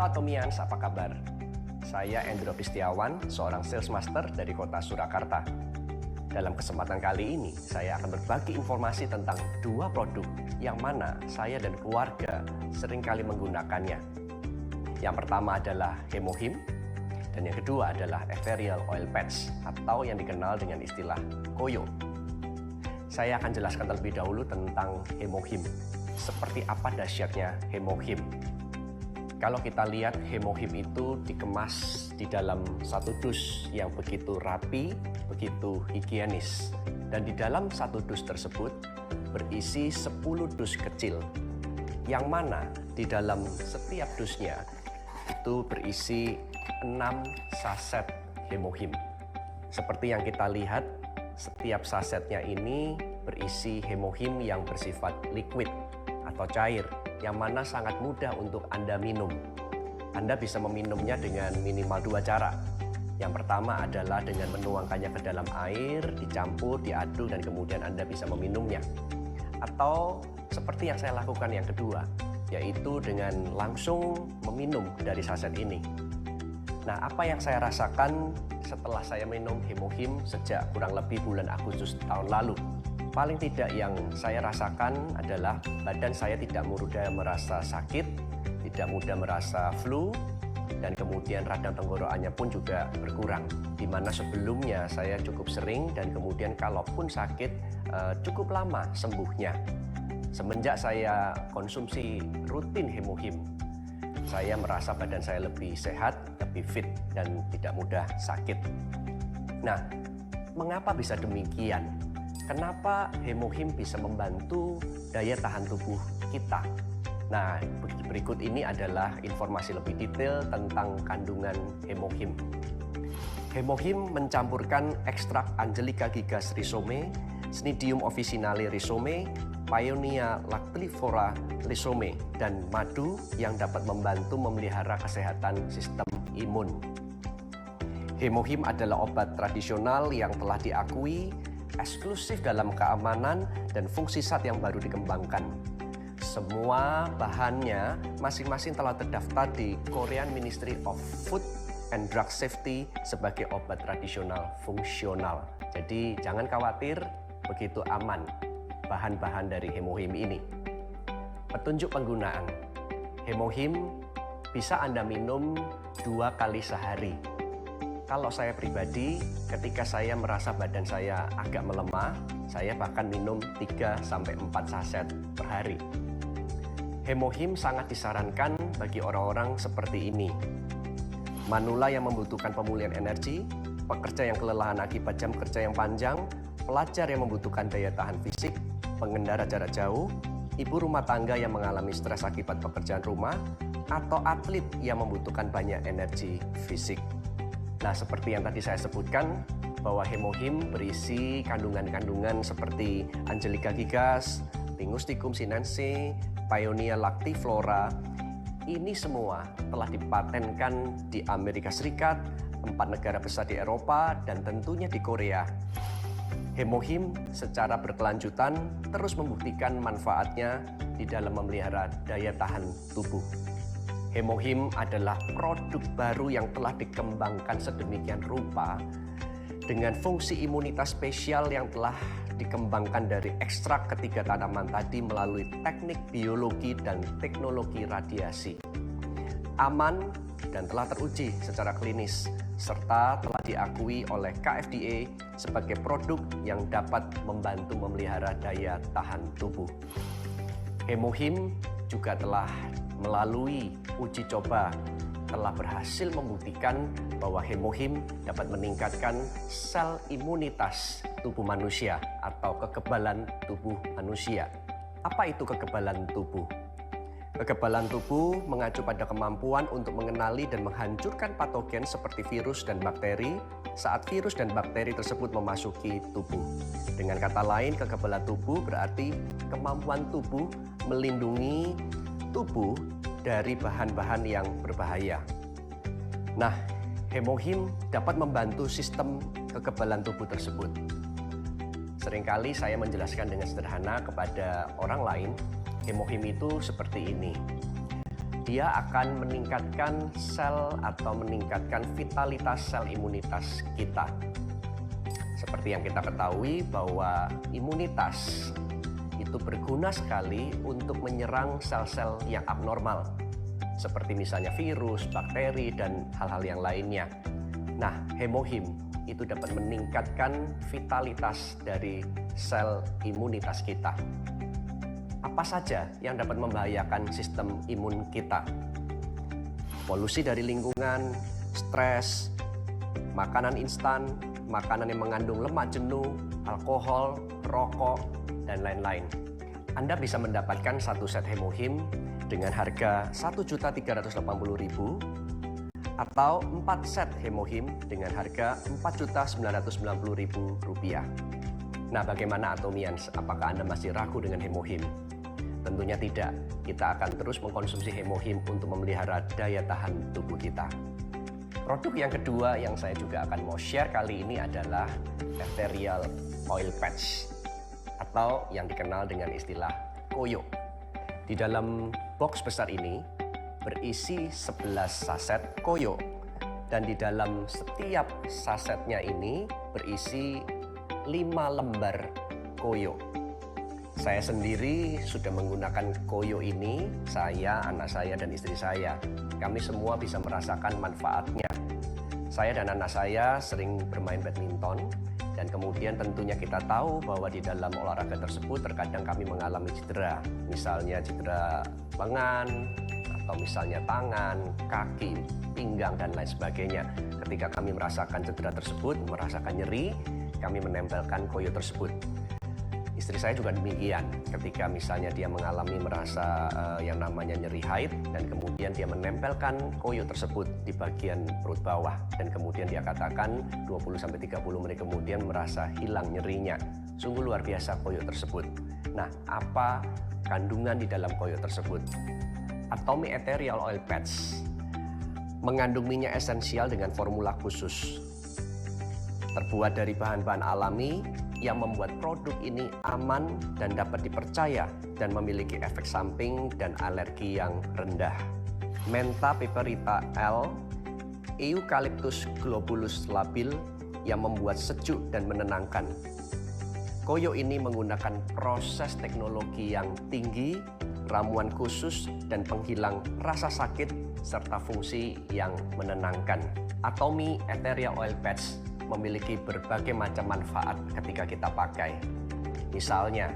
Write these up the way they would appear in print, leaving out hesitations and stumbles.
Halo Atomians, apa kabar? Saya Endro Pistiawan, seorang sales master dari kota Surakarta. Dalam kesempatan kali ini, saya akan berbagi informasi tentang dua produk yang mana saya dan keluarga seringkali menggunakannya. Yang pertama adalah Hemohim, dan yang kedua adalah Ethereal Oil Patch atau yang dikenal dengan istilah Koyo. Saya akan jelaskan terlebih dahulu tentang Hemohim. Seperti apa dahsyatnya Hemohim? Kalau kita lihat, Hemohim itu dikemas di dalam satu dus yang begitu rapi, begitu higienis. Dan di dalam satu dus tersebut berisi 10 dus kecil, yang mana di dalam setiap dusnya itu berisi 6 saset Hemohim. Seperti yang kita lihat, setiap sasetnya ini berisi Hemohim yang bersifat liquid atau cair, yang mana sangat mudah untuk Anda minum. Anda bisa meminumnya dengan minimal 2 cara. Yang pertama adalah dengan menuangkannya ke dalam air, dicampur, diaduk, dan kemudian Anda bisa meminumnya. Atau seperti yang saya lakukan yang kedua, yaitu dengan langsung meminum dari saset ini. Nah, apa yang saya rasakan setelah saya minum Hemohim sejak kurang lebih bulan Agustus tahun lalu? Paling tidak yang saya rasakan adalah badan saya tidak mudah merasa sakit, tidak mudah merasa flu, dan kemudian radang tenggorokannya pun juga berkurang. Di mana sebelumnya saya cukup sering dan kemudian kalaupun sakit cukup lama sembuhnya. Semenjak saya konsumsi rutin Hemohim, saya merasa badan saya lebih sehat, lebih fit, dan tidak mudah sakit. Nah, mengapa bisa demikian? Kenapa Hemohim bisa membantu daya tahan tubuh kita? Nah, berikut ini adalah informasi lebih detail tentang kandungan Hemohim. Hemohim mencampurkan ekstrak Angelica gigas rhizome, Cnidium officinale rhizome, Paeonia lactiflora rhizome, dan madu yang dapat membantu memelihara kesehatan sistem imun. Hemohim adalah obat tradisional yang telah diakui eksklusif dalam keamanan dan fungsi zat yang baru dikembangkan. Semua bahannya masing-masing telah terdaftar di Korean Ministry of Food and Drug Safety sebagai obat tradisional fungsional. Jadi jangan khawatir, begitu aman bahan-bahan dari Hemohim ini. Petunjuk penggunaan. Hemohim bisa Anda minum 2 kali sehari. Kalau saya pribadi, ketika saya merasa badan saya agak melemah, saya bahkan minum 3-4 saset per hari. Hemohim sangat disarankan bagi orang-orang seperti ini. Manula yang membutuhkan pemulihan energi, pekerja yang kelelahan akibat jam kerja yang panjang, pelajar yang membutuhkan daya tahan fisik, pengendara jarak jauh, ibu rumah tangga yang mengalami stres akibat pekerjaan rumah, atau atlet yang membutuhkan banyak energi fisik. Nah, seperti yang tadi saya sebutkan, bahwa Hemohim berisi kandungan-kandungan seperti Angelica gigas, Pingustikum sinense, Paeonia lactiflora. Ini semua telah dipatenkan di Amerika Serikat, 4 negara besar di Eropa, dan tentunya di Korea. Hemohim secara berkelanjutan terus membuktikan manfaatnya di dalam memelihara daya tahan tubuh. Hemohim adalah produk baru yang telah dikembangkan sedemikian rupa dengan fungsi imunitas spesial yang telah dikembangkan dari ekstrak ketiga tanaman tadi melalui teknik biologi dan teknologi radiasi. Aman dan telah teruji secara klinis serta telah diakui oleh KFDA sebagai produk yang dapat membantu memelihara daya tahan tubuh. Hemohim juga telah melalui uji coba telah berhasil membuktikan bahwa Hemohim dapat meningkatkan sel imunitas tubuh manusia atau kekebalan tubuh manusia. Apa itu kekebalan tubuh? Kekebalan tubuh mengacu pada kemampuan untuk mengenali dan menghancurkan patogen seperti virus dan bakteri saat virus dan bakteri tersebut memasuki tubuh. Dengan kata lain, kekebalan tubuh berarti kemampuan tubuh melindungi tubuh dari bahan-bahan yang berbahaya. Nah, Hemohim dapat membantu sistem kekebalan tubuh tersebut. Seringkali saya menjelaskan dengan sederhana kepada orang lain, Hemohim itu seperti ini. dia akan meningkatkan sel atau meningkatkan vitalitas sel imunitas kita. Seperti yang kita ketahui bahwa imunitas itu berguna sekali untuk menyerang sel-sel yang abnormal, seperti misalnya virus, bakteri, dan hal-hal yang lainnya. Nah, hemohim itu dapat meningkatkan vitalitas dari sel imunitas kita. Apa saja yang dapat membahayakan sistem imun kita? Polusi dari lingkungan, stres, makanan instan, makanan yang mengandung lemak jenuh, alkohol, rokok, dan lain-lain. Anda bisa mendapatkan satu set hemohim dengan harga Rp1.380.000 atau 4 set hemohim dengan harga Rp4.990.000. Nah, bagaimana Atomians? Apakah Anda masih ragu dengan hemohim? Tentunya tidak. Kita akan terus mengkonsumsi hemohim untuk memelihara daya tahan tubuh kita. Produk yang kedua yang saya juga akan mau share kali ini adalah Ethereal Oil Patch atau yang dikenal dengan istilah Koyo. Di dalam box besar ini berisi 11 saset Koyo dan di dalam setiap sasetnya ini berisi 5 lembar Koyo. Saya sendiri sudah menggunakan Koyo ini, saya, anak saya, dan istri saya. Kami semua bisa merasakan manfaatnya. Saya dan anak saya sering bermain badminton, dan kemudian tentunya kita tahu bahwa di dalam olahraga tersebut terkadang kami mengalami cedera. Misalnya cedera lengan, atau misalnya tangan, kaki, pinggang, dan lain sebagainya. Ketika kami merasakan cedera tersebut, merasakan nyeri, kami menempelkan Koyo tersebut. Istri saya juga demikian, ketika misalnya dia mengalami merasa yang namanya nyeri haid dan kemudian dia menempelkan Koyo tersebut di bagian perut bawah dan kemudian dia katakan 20-30 menit kemudian merasa hilang nyerinya. Sungguh luar biasa Koyo tersebut. Nah, apa kandungan di dalam Koyo tersebut? Atomic Ethereal Oil Patch mengandung minyak esensial dengan formula khusus. Terbuat dari bahan-bahan alami yang membuat produk ini aman dan dapat dipercaya dan memiliki efek samping dan alergi yang rendah. Mentha piperita L, Eucalyptus globulus labil yang membuat sejuk dan menenangkan. Koyo ini menggunakan proses teknologi yang tinggi, ramuan khusus, dan penghilang rasa sakit serta fungsi yang menenangkan. Atomic Ethereal Oil Patch memiliki berbagai macam manfaat ketika kita pakai. Misalnya,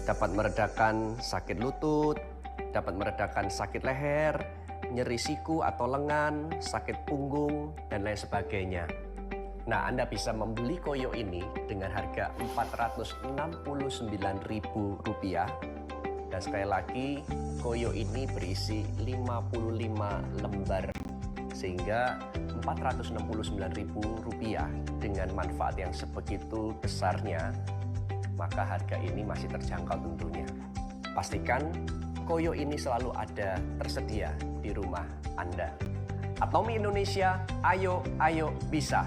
dapat meredakan sakit lutut, dapat meredakan sakit leher, nyeri siku atau lengan, sakit punggung, dan lain sebagainya. Nah, Anda bisa membeli Koyo ini dengan harga Rp469.000. Dan sekali lagi, Koyo ini berisi 55 lembar sehingga Rp469.000 dengan manfaat yang sebegitu besarnya, maka harga ini masih terjangkau tentunya. Pastikan Koyo ini selalu ada tersedia di rumah Anda. Atomi Indonesia, ayo bisa.